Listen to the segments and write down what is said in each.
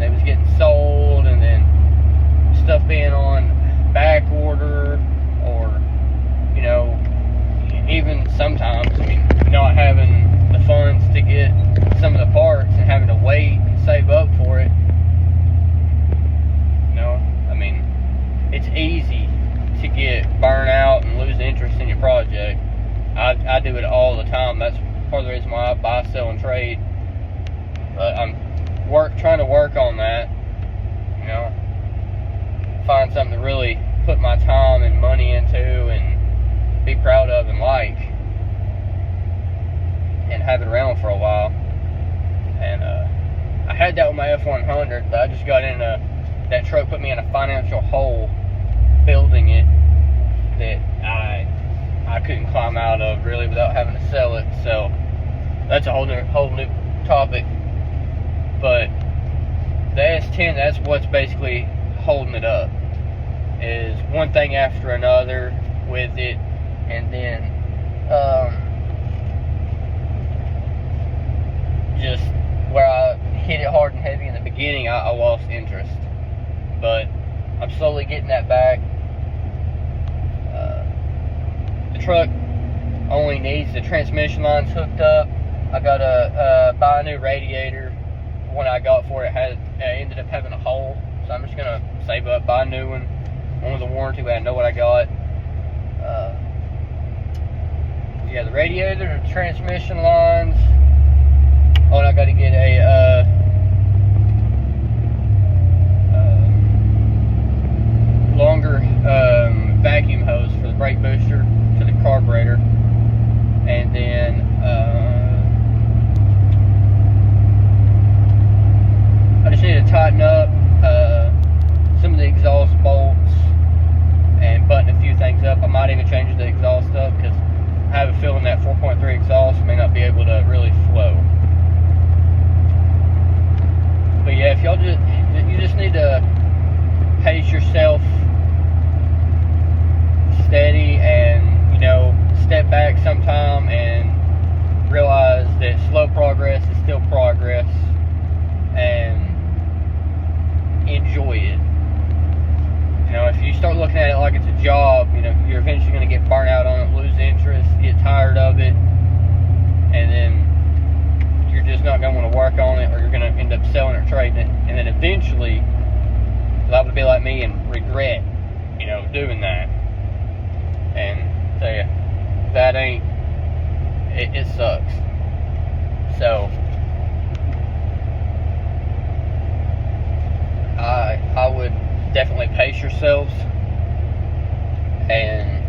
then they was getting sold, and then stuff being on back order, or, you know, even sometimes, I mean, not having the funds to get some of the parts and having to wait and save up for it. You know, I mean, it's easy to get burnt out and lose interest in your project. I do it all the time. That's part of the reason why I buy, sell, and trade. But I'm trying to work on that. You know, find something to really put my time and money into and be proud of and like, and have it around for a while. And I had that with my F100, but I just got into that truck, put me in a financial hole building it that I couldn't climb out of really without having to sell it. So that's a whole new topic. But the S10, that's what's basically holding it up, is one thing after another with it. And then just where I hit it hard and heavy in the beginning, I lost interest, but I'm slowly getting that back. The truck only needs the transmission lines hooked up. I got to buy a new radiator. The one I got for it ended up having a hole, so I'm just gonna save up, buy a new one with the warranty, but I know what I got. Yeah, the radiator, the transmission lines. Oh, and I got to get a longer vacuum hose for the brake booster to the carburetor, and then I just need to tighten up some of the exhaust bolts and button a few things up. I might even change the exhaust up, because I have a feeling that 4.3 exhaust may not be able to really flow. But yeah, if you just need to pace yourself steady, and, you know, step back sometime and realize that slow progress is still progress, and enjoy it. You know, if you start looking at it like it's a job, you know, you're eventually going to get burnt out on it, lose interest, get tired of it, and then you're just not going to want to work on it, or you're going to end up selling or trading it, and then eventually liable to be like me and regret, you know, doing that. And tell you, that ain't, it sucks. So I would definitely pace yourselves and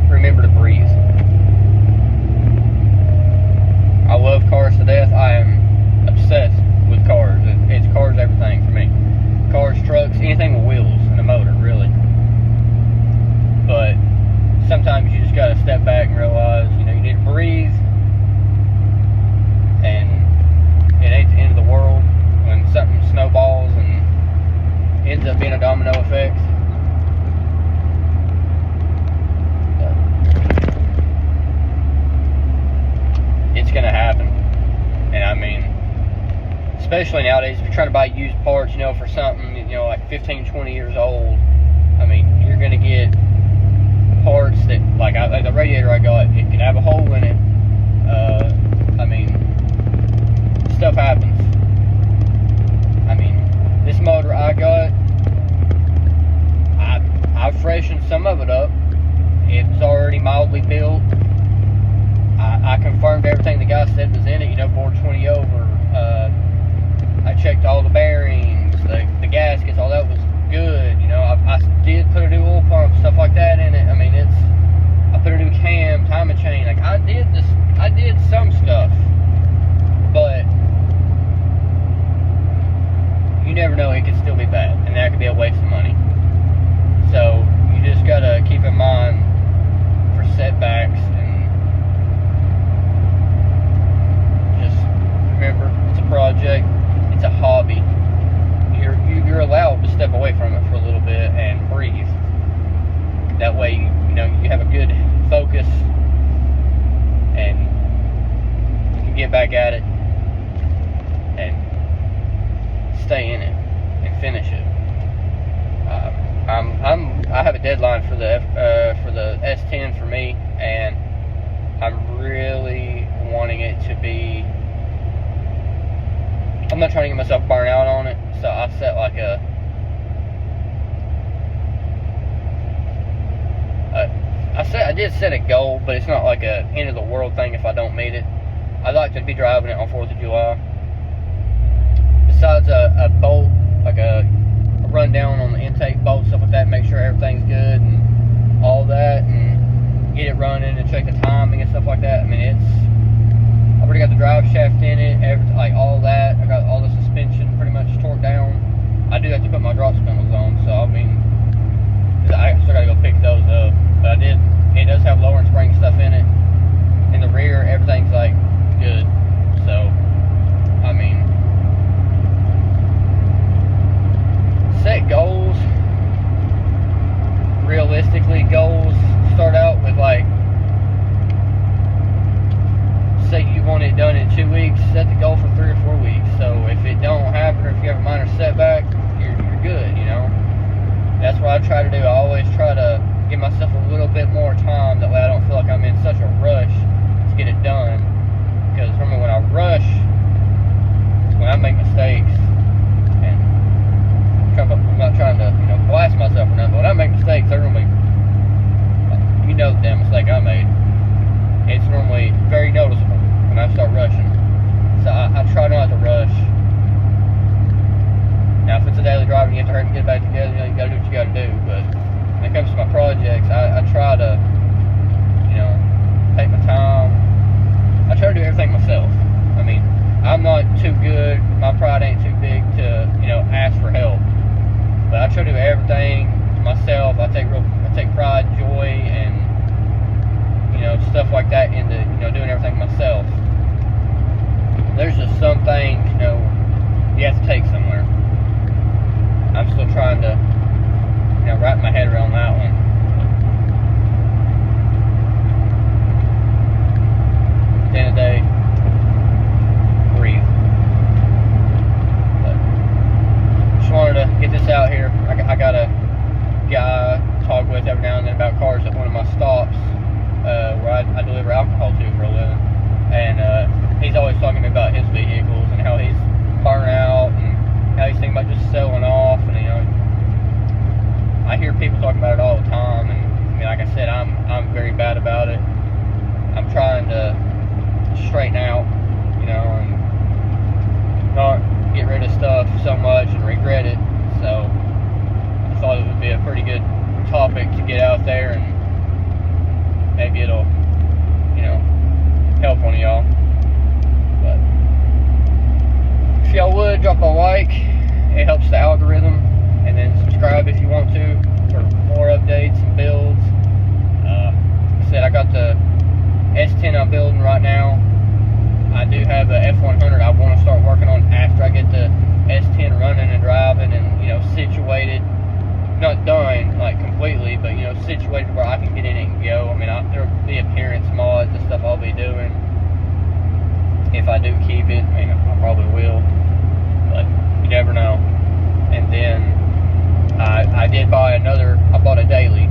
remember to breathe. I love cars to death. I am obsessed with cars. It's cars everything for me. Cars, trucks, anything with wheels and a motor, really. But sometimes you just gotta step back and realize, you know, you need to breathe, and it ain't the end of the world when something snowballs and ends up being a domino effect. It's gonna happen. And I mean, especially nowadays, if you're trying to buy used parts, you know, for something, you know, like 15, 20 years old, I mean, you're gonna get parts that, like the radiator I got, it could have a hole in it. I mean, stuff happens. I mean, this motor I got, I freshened some of it up. It's already mildly built. I confirmed everything the guy said was in it, you know, bore 20 over. I checked all the bearings, the gaskets, all that was good. You know, I did put a new oil pump, stuff like that in it. I mean, I put a new cam, timing chain. Like, I did some stuff, but you never know, it could still be bad, and that could be a waste of money. So you just gotta keep in mind for setbacks, and just remember, it's a project, it's a hobby. You're allowed to step away from it for a little bit and breathe. That way, you know, you have a good focus and you can get back at it. I'm not trying to get myself burnt out on it, so I set like I did set a goal, but it's not like a end of the world thing if I don't meet it. I'd like to be driving it on 4th of July. Besides a bolt, like a rundown on the intake bolt, stuff like that, make sure everything's good and all that, and get it running and check the timing and stuff like that. I mean, I've already got the drive shaft in it, like all that. I got all the suspension pretty much torqued down. I do have to put my drop spindles on, so I mean, I still gotta go pick those up. But it does have lowering spring stuff in it. In the rear, everything's like good. So, I mean, set goals. Realistically, goals start out with like, say you want it done in 2 weeks, set the goal for 3 or 4 weeks. So if it don't happen, or if you have a minor setback, you're good, you know. That's what I try to do. I always try to give myself a little bit more time, that way I don't feel like I'm in such a rush to get it done. Because for me, when I rush, it's when I make mistakes. And I'm not trying to, blast myself or nothing, but when I make mistakes, they're normally, the damn mistake I made. It's normally very noticeable when I start rushing. So I try not to rush. Now, if it's a daily drive and you have to hurry and get back together, you gotta do what you gotta do. But when it comes to my projects, I try to, take my time. I try to do everything myself. I mean, I'm not too good, my pride ain't too big to, ask for help. But I try to do everything myself. I take pride, joy, and, stuff like that into, doing everything myself. There's just some things, you have to take somewhere. I'm still trying to, wrap my head around that one. At the end of the day, breathe. But just wanted to get this out here. I got a guy I talk with every now and then about cars at one of my stops, where I deliver alcohol to for a living. And he's always talking to me about his vehicles and how he's burnt out and how he's thinking about just selling off. And I hear people talking about it all the time, and like I said, I'm very bad about it. I'm trying to straighten out, and not get rid of stuff so much and regret it. So I thought it would be a pretty good topic to get out there, and maybe it'll, help one of y'all. But if y'all would drop a like, it helps the algorithm, and then subscribe if you want to for more updates and builds. Like I said, I got the S10 I'm building right now. I do have a F100 I want to start working on after I get the S10 running and driving and situated. Not done like completely, but situated where I can get in it and go. I mean, there'll be appearance mods and stuff I'll be doing if I do keep it. I mean, I probably will, but you never know. And then I did buy I bought a daily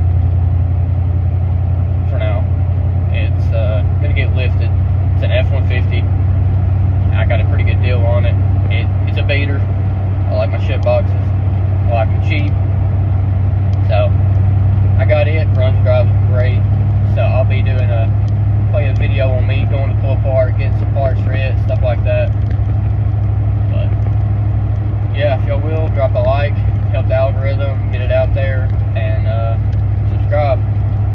for now. It's gonna get lifted. It's an F-150. I got a pretty good deal on it. It's a beater. I like my shit boxes. I like them cheap. So I got it. Runs, drives great. So I'll be doing a video on me going to pull apart, getting some parts for it, stuff like that. But yeah, if y'all will, drop a like, help the algorithm, get it out there, and subscribe.